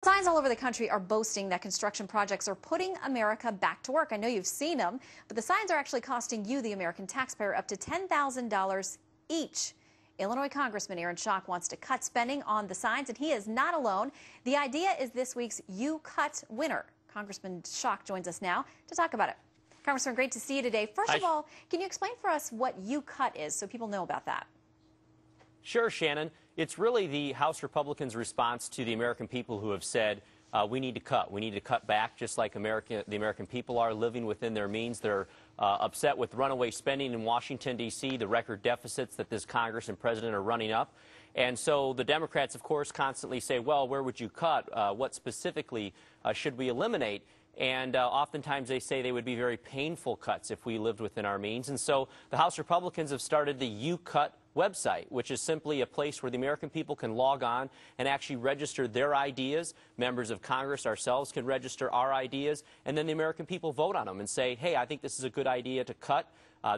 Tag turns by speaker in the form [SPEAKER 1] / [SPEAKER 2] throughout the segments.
[SPEAKER 1] Signs all over the country are boasting that construction projects are putting America back to work. I know you've seen them, but the signs are actually costing you, the American taxpayer, up to $10,000 each. Illinois Congressman Aaron Schock wants to cut spending on the signs, and he is not alone. The idea is this week's You Cut winner. Congressman Schock joins us now to talk about it. Congressman, great to see you today. First of all, can you explain for us what You Cut is so people know about that?
[SPEAKER 2] Sure, Shannon. It's really the House Republicans' response to the American people who have said, we need to cut. We need to cut back, just like the American people are living within their means. They're upset with runaway spending in Washington, D.C., the record deficits that this Congress and President are running up. And so the Democrats, of course, constantly say, well, where would you cut? What specifically should we eliminate? And oftentimes they say they would be very painful cuts if we lived within our means. And so the House Republicans have started the You Cut website, which is simply a place where the American people can log on and actually register their ideas. Members of Congress, ourselves, can register our ideas, and then the American people vote on them and say, hey, I think this is a good idea to cut.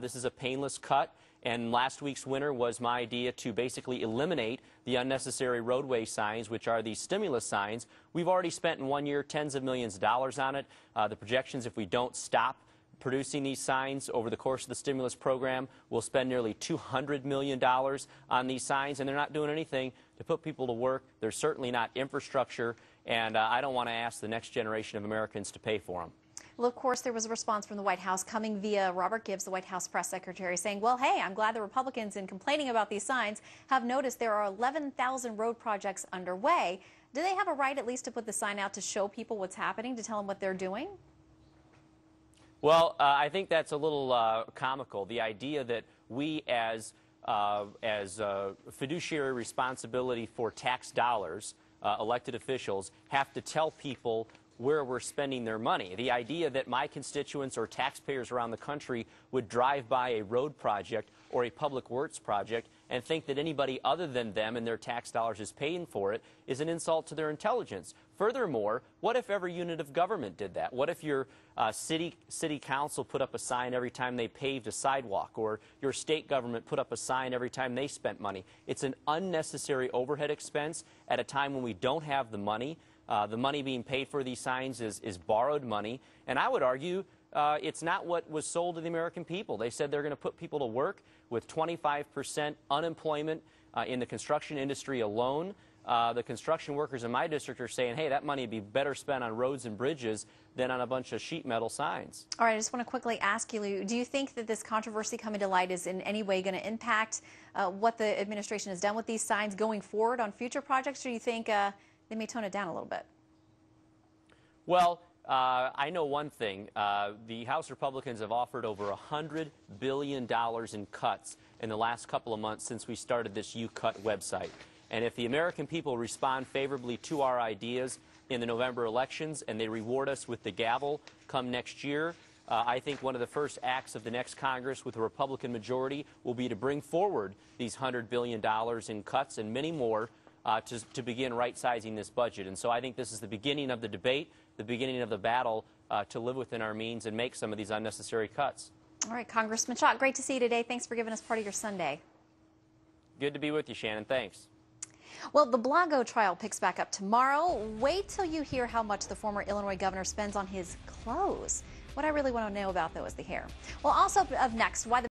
[SPEAKER 2] This is a painless cut. And last week's winner was my idea to basically eliminate the unnecessary roadway signs, which are these stimulus signs. We've already spent in 1 year tens of millions of dollars on it. The projections, if we don't stop producing these signs over the course of the stimulus program, we'll spend nearly $200 million on these signs, and they're not doing anything to put people to work. They're certainly not infrastructure, and I don't want to ask the next generation of Americans to pay for them.
[SPEAKER 1] Well, of course, there was a response from the White House coming via Robert Gibbs, the White House press secretary, saying, well, hey, I'm glad the Republicans, in complaining about these signs, have noticed there are 11,000 road projects underway. Do they have a right at least to put the sign out to show people what's happening, to tell them what they're doing?
[SPEAKER 2] Well, I think that's a little comical. The idea that we, as fiduciary responsibility for tax dollars, elected officials, have to tell people where we're spending their money. The idea that my constituents or taxpayers around the country would drive by a road project or a public works project and think that anybody other than them and their tax dollars is paying for it is an insult to their intelligence. Furthermore, what if every unit of government did that? What if your city council put up a sign every time they paved a sidewalk, or your state government put up a sign every time they spent money? It's an unnecessary overhead expense at a time when we don't have the money. The money being paid for these signs is borrowed money, and I would argue it's not what was sold to the American people. They said they're going to put people to work with 25% unemployment in the construction industry alone. The construction workers in my district are saying, hey, that money would be better spent on roads and bridges than on a bunch of sheet metal signs. All
[SPEAKER 1] right, I just want to quickly ask you, do you think that this controversy coming to light is in any way going to impact what the administration has done with these signs going forward on future projects, or do you think they may tone it down a little bit?
[SPEAKER 2] Well, I know one thing. The House Republicans have offered over $100 billion in cuts in the last couple of months since we started this You Cut website. And if the American people respond favorably to our ideas in the November elections and they reward us with the gavel come next year, I think one of the first acts of the next Congress with a Republican majority will be to bring forward these $100 billion in cuts and many more to begin right-sizing this budget. And so I think this is the beginning of the debate, the beginning of the battle to live within our means and make some of these unnecessary cuts.
[SPEAKER 1] All right, Congressman Schock, great to see you today. Thanks for giving us part of your Sunday.
[SPEAKER 2] Good to be with you, Shannon. Thanks.
[SPEAKER 1] Well, the Blago trial picks back up tomorrow. Wait till you hear how much the former Illinois governor spends on his clothes. What I really want to know about, though, is the hair. Well, also up next, why the